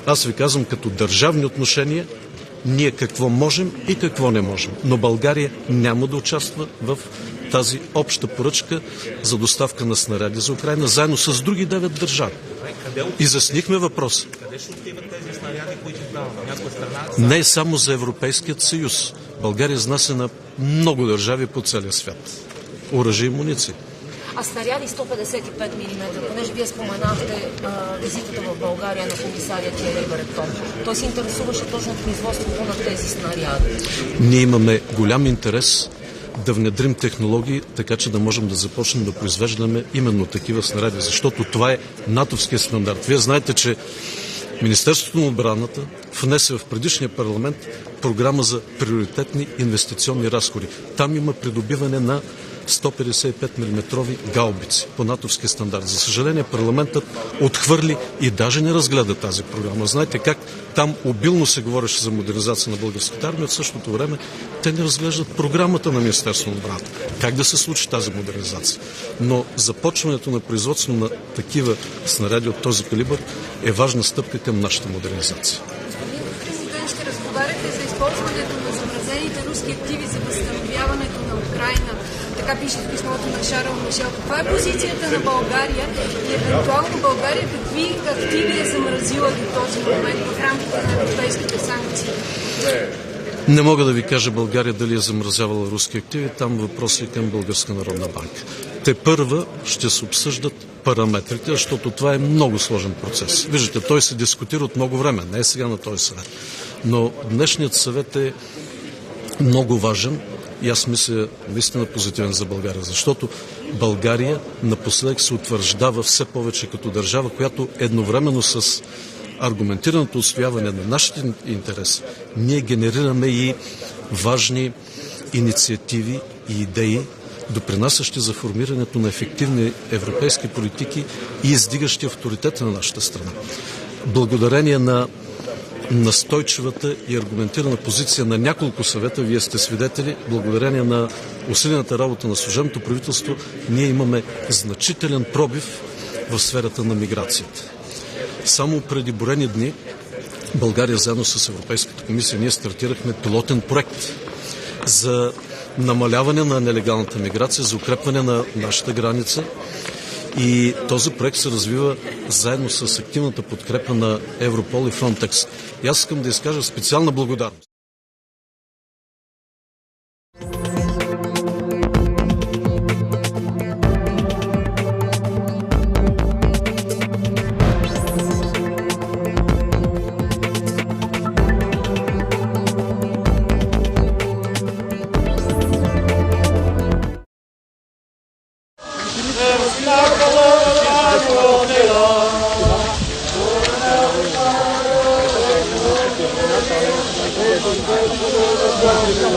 Аз ви казвам, като държавни отношения, ние какво можем и какво не можем. Но България няма да участва в тази обща поръчка за доставка на снаряди за Украйна, заедно с други 9 държави. Изяснихме въпроса. Не само за Европейският съюз. България изнася на много държави по целия свят. Оръжие и муниции. А снаряди 155 мм, понеже вие споменахте визитата в България на комисария Тиери Бретон. Той се интересуваше точно от производството на тези снаряди. Ние имаме голям интерес да внедрим технологии, така че да можем да започнем да произвеждаме именно такива снаряди, защото това е натовския стандарт. Вие знаете, че Министерството на отбраната внесе в предишния парламент програма за приоритетни инвестиционни разходи. Там има придобиване на 155 мм гаубици по натовски стандарт. За съжаление, парламентът отхвърли и даже не разгледа тази програма. Знаете как там обилно се говореше за модернизация на българската армия, в същото време те не разглеждат програмата на Министерството на отбраната. Как да се случи тази модернизация? Но започването на производство на такива снаряди от този калибър е важна стъпка към нашата модернизация. Президент, ще разговаряте за използването на замразените руски активи за възстановяването на Украйна. Така пише в писмото на Шарл Мишел. Каква е позицията на България и евентуално България какви активи е замразила до този момент в рамките на европейските санкции? Не мога да ви кажа България дали е замразявала руски активи. Там въпросът е към Българска народна банка. Те първа ще се обсъждат параметрите, защото това е много сложен процес. Виждате, той се дискутира от много време, не е сега на този съвет. Но днешният съвет е много важен и аз мисля наистина позитивен за България, защото България напоследък се утвърждава все повече като държава, която едновременно с аргументираното отстояване на нашите интереси, ние генерираме и важни инициативи и идеи, допринасящи за формирането на ефективни европейски политики и издигащи авторитета на нашата страна. Благодарение на настойчивата и аргументирана позиция на няколко съвета, вие сте свидетели, благодарение на усилената работа на служебното правителство, ние имаме значителен пробив в сферата на миграцията. Само преди броени дни България заедно с Европейската комисия ние стартирахме пилотен проект за намаляване на нелегалната миграция, за укрепване на нашата граница. И този проект се развива заедно с активната подкрепа на Европол и Фронтекс. И аз искам да изкажа специална благодарност. Thank you.